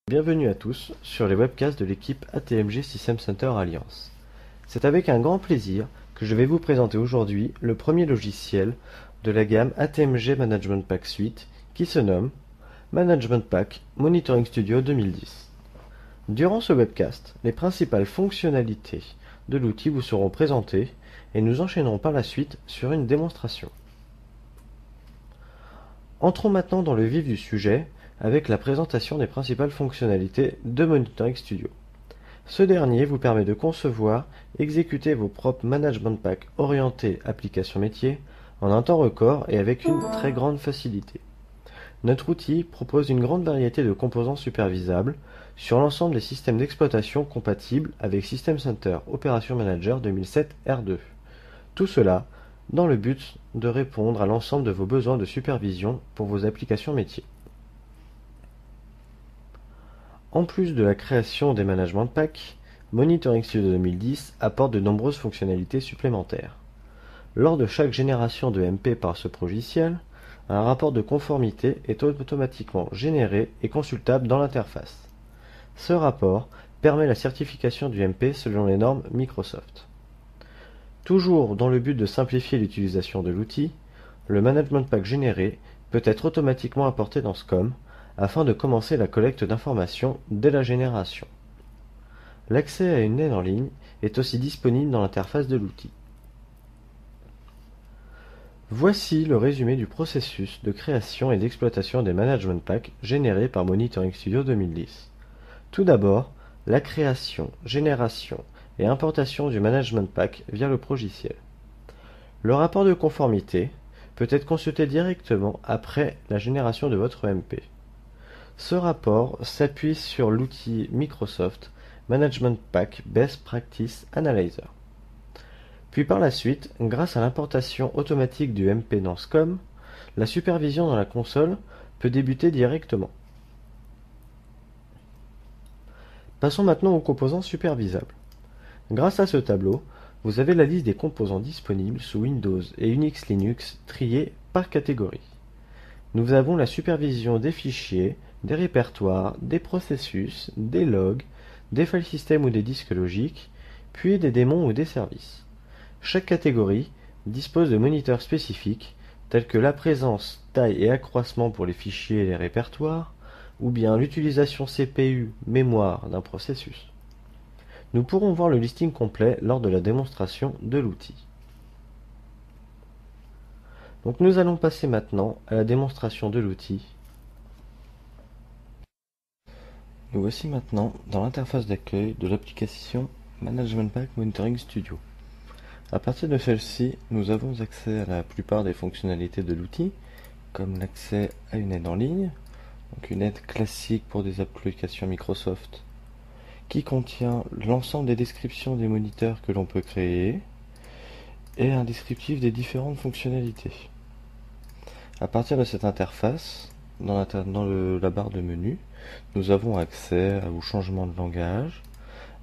Bienvenue à tous sur les webcasts de l'équipe ATMG System Center Alliance. C'est avec un grand plaisir que je vais vous présenter aujourd'hui le premier logiciel de la gamme ATMG Management Pack Suite qui se nomme Management Pack Monitoring Studio 2010. Durant ce webcast, les principales fonctionnalités de l'outil vous seront présentées et nous enchaînerons par la suite sur une démonstration. Entrons maintenant dans le vif du sujet avec la présentation des principales fonctionnalités de Monitoring Studio. Ce dernier vous permet de concevoir et exécuter vos propres management packs orientés application métier en un temps record et avec une très grande facilité. Notre outil propose une grande variété de composants supervisables sur l'ensemble des systèmes d'exploitation compatibles avec System Center Operation Manager 2007 R2. Tout cela dans le but de répondre à l'ensemble de vos besoins de supervision pour vos applications métiers. En plus de la création des management packs, Monitoring Studio 2010 apporte de nombreuses fonctionnalités supplémentaires. Lors de chaque génération de MP par ce logiciel, un rapport de conformité est automatiquement généré et consultable dans l'interface. Ce rapport permet la certification du MP selon les normes Microsoft. Toujours dans le but de simplifier l'utilisation de l'outil, le management pack généré peut être automatiquement importé dans SCOM afin de commencer la collecte d'informations dès la génération. L'accès à une aide en ligne est aussi disponible dans l'interface de l'outil. Voici le résumé du processus de création et d'exploitation des management packs générés par Monitoring Studio 2010. Tout d'abord, la création, génération et importation du management pack via le logiciel. Le rapport de conformité peut être consulté directement après la génération de votre MP. Ce rapport s'appuie sur l'outil Microsoft Management Pack Best Practice Analyzer. Puis par la suite, grâce à l'importation automatique du MP dans SCOM, la supervision dans la console peut débuter directement. Passons maintenant aux composants supervisables. Grâce à ce tableau, vous avez la liste des composants disponibles sous Windows et Unix Linux triés par catégorie. Nous avons la supervision des fichiers, des répertoires, des processus, des logs, des file systems ou des disques logiques, puis des démons ou des services. Chaque catégorie dispose de moniteurs spécifiques tels que la présence, taille et accroissement pour les fichiers et les répertoires, ou bien l'utilisation CPU, mémoire d'un processus. Nous pourrons voir le listing complet lors de la démonstration de l'outil. Donc nous allons passer maintenant à la démonstration de l'outil. Nous voici maintenant dans l'interface d'accueil de l'application Management Pack Monitoring Studio. À partir de celle-ci, nous avons accès à la plupart des fonctionnalités de l'outil, comme l'accès à une aide en ligne, donc une aide classique pour des applications Microsoft, qui contient l'ensemble des descriptions des moniteurs que l'on peut créer, et un descriptif des différentes fonctionnalités. À partir de cette interface, dans la barre de menu, nous avons accès au changement de langage,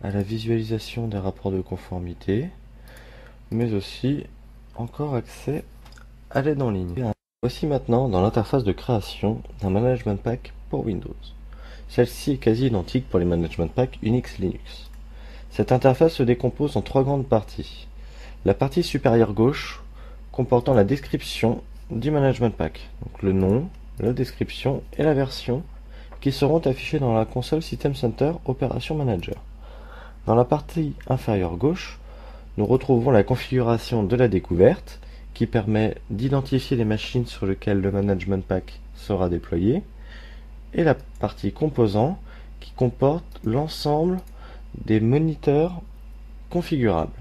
à la visualisation des rapports de conformité, mais aussi encore accès à l'aide en ligne. Voici maintenant dans l'interface de création d'un management pack pour Windows. Celle-ci est quasi identique pour les management packs Unix Linux. Cette interface se décompose en trois grandes parties. La partie supérieure gauche comportant la description du management pack, donc le nom, la description et la version qui seront affichés dans la console System Center Operation Manager. Dans la partie inférieure gauche, nous retrouvons la configuration de la découverte qui permet d'identifier les machines sur lesquelles le management pack sera déployé, et la partie composants qui comporte l'ensemble des moniteurs configurables.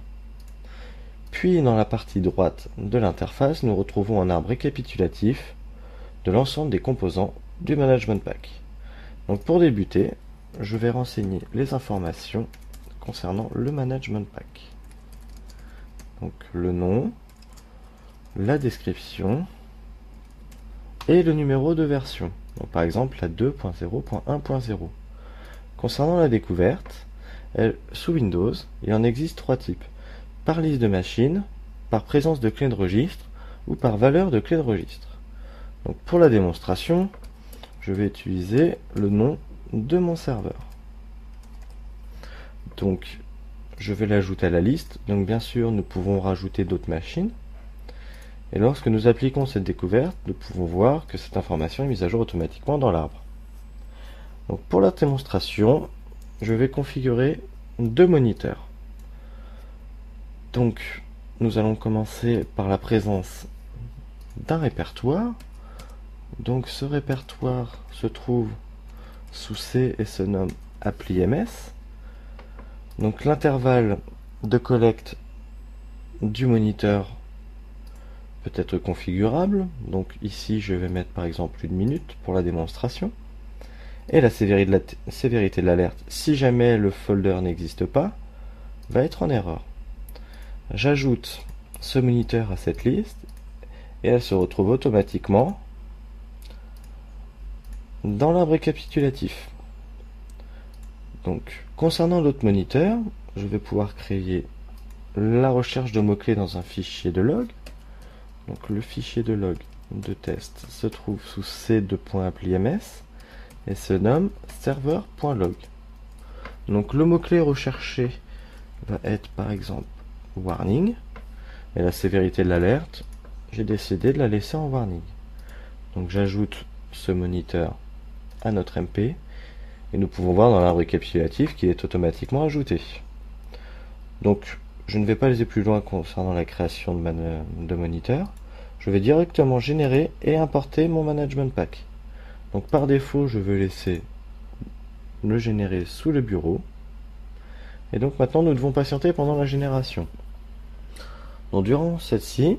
Puis dans la partie droite de l'interface, nous retrouvons un arbre récapitulatif de l'ensemble des composants du management pack. Donc pour débuter, je vais renseigner les informations concernant le management pack. Donc le nom, la description et le numéro de version. Donc par exemple la 2.0.1.0. Concernant la découverte, sous Windows, il en existe trois types. Par liste de machines, par présence de clé de registre ou par valeur de clé de registre. Donc pour la démonstration, je vais utiliser le nom de mon serveur. Donc, je vais l'ajouter à la liste. Donc, bien sûr, nous pouvons rajouter d'autres machines. Et lorsque nous appliquons cette découverte, nous pouvons voir que cette information est mise à jour automatiquement dans l'arbre. Donc, pour la démonstration, je vais configurer deux moniteurs. Donc, nous allons commencer par la présence d'un répertoire. Donc, ce répertoire se trouve sous C et se nomme appli ms. Donc, l'intervalle de collecte du moniteur peut être configurable. Donc, ici, je vais mettre par exemple 1 minute pour la démonstration. Et la sévérité de l'alerte, si jamais le folder n'existe pas, va être en erreur. J'ajoute ce moniteur à cette liste et elle se retrouve automatiquement dans l'arbre récapitulatif. Donc, concernant l'autre moniteur, je vais pouvoir créer la recherche de mots-clés dans un fichier de log. Donc, le fichier de log de test se trouve sous c2.appli.ms et se nomme serveur.log. Donc, le mot-clé recherché va être par exemple warning. Et la sévérité de l'alerte, j'ai décidé de la laisser en warning. Donc j'ajoute ce moniteur à notre MP et nous pouvons voir dans l'arbre récapitulatif qu'il est automatiquement ajouté. Donc je ne vais pas aller plus loin concernant la création de moniteur. Je vais directement générer et importer mon management pack. Donc par défaut, je veux laisser le générer sous le bureau. Et donc maintenant, nous devons patienter pendant la génération. Donc durant celle-ci,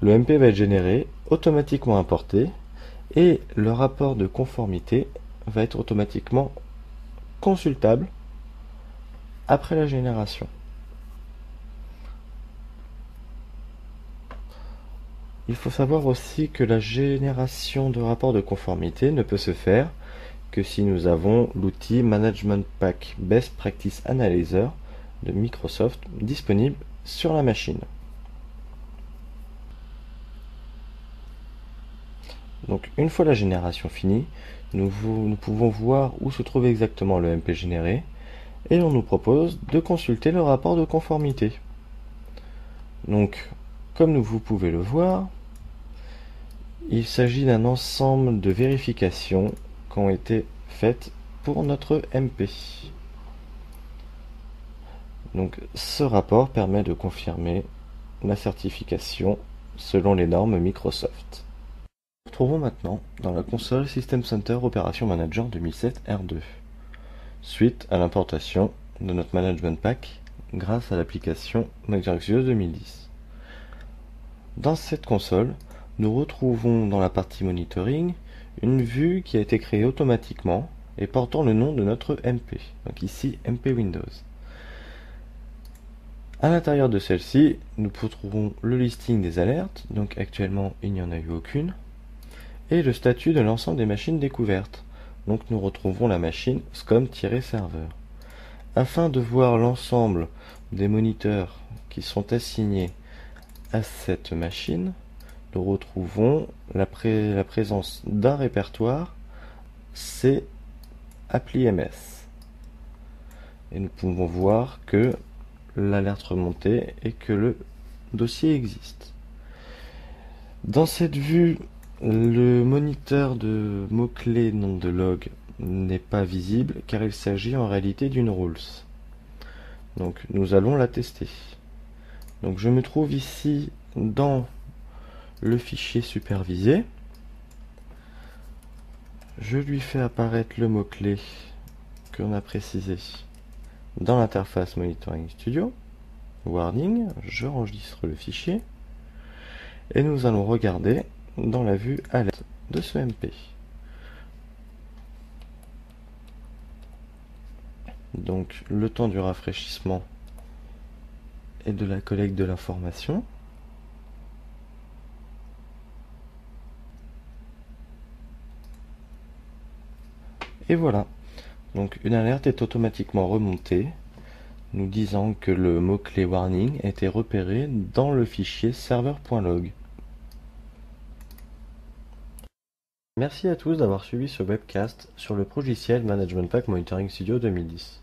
le MP va être généré, automatiquement importé, et le rapport de conformité va être automatiquement consultable après la génération. Il faut savoir aussi que la génération de rapport de conformité ne peut se faire que si nous avons l'outil Management Pack Best Practice Analyzer de Microsoft disponible sur la machine. Donc une fois la génération finie, nous pouvons voir où se trouve exactement le MP généré et on nous propose de consulter le rapport de conformité. Donc comme vous pouvez le voir, il s'agit d'un ensemble de vérifications qui ont été faites pour notre MP. Donc ce rapport permet de confirmer la certification selon les normes Microsoft. Nous nous retrouvons maintenant dans la console System Center Operation Manager 2007 R2, suite à l'importation de notre Management Pack grâce à l'application MacDirect 2010. Dans cette console, nous retrouvons dans la partie Monitoring une vue qui a été créée automatiquement et portant le nom de notre MP, donc ici MP Windows. À l'intérieur de celle-ci, nous retrouvons le listing des alertes, donc actuellement il n'y en a eu aucune, et le statut de l'ensemble des machines découvertes. Donc nous retrouvons la machine scom-serveur. Afin de voir l'ensemble des moniteurs qui sont assignés à cette machine, nous retrouvons la présence d'un répertoire C appli ms. Et nous pouvons voir que l'alerte remontée et que le dossier existe. Dans cette vue, le moniteur de mots-clés nom de log n'est pas visible car il s'agit en réalité d'une rules. Donc nous allons la tester. Donc je me trouve ici dans le fichier supervisé. Je lui fais apparaître le mot-clé qu'on a précisé dans l'interface Monitoring Studio. Warning, je enregistre le fichier. Et nous allons regarder dans la vue alerte de ce MP. Donc le temps du rafraîchissement et de la collecte de l'information. Et voilà. Donc une alerte est automatiquement remontée, nous disant que le mot-clé warning a été repéré dans le fichier serveur.log. Merci à tous d'avoir suivi ce webcast sur le logiciel Management Pack Monitoring Studio 2010.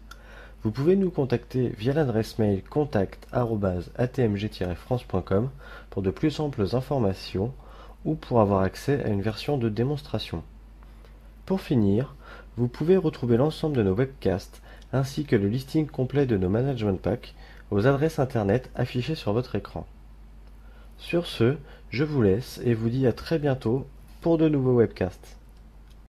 Vous pouvez nous contacter via l'adresse mail contact@atmg-france.com pour de plus amples informations ou pour avoir accès à une version de démonstration. Pour finir, vous pouvez retrouver l'ensemble de nos webcasts ainsi que le listing complet de nos Management Packs aux adresses internet affichées sur votre écran. Sur ce, je vous laisse et vous dis à très bientôt pour de nouveaux webcasts.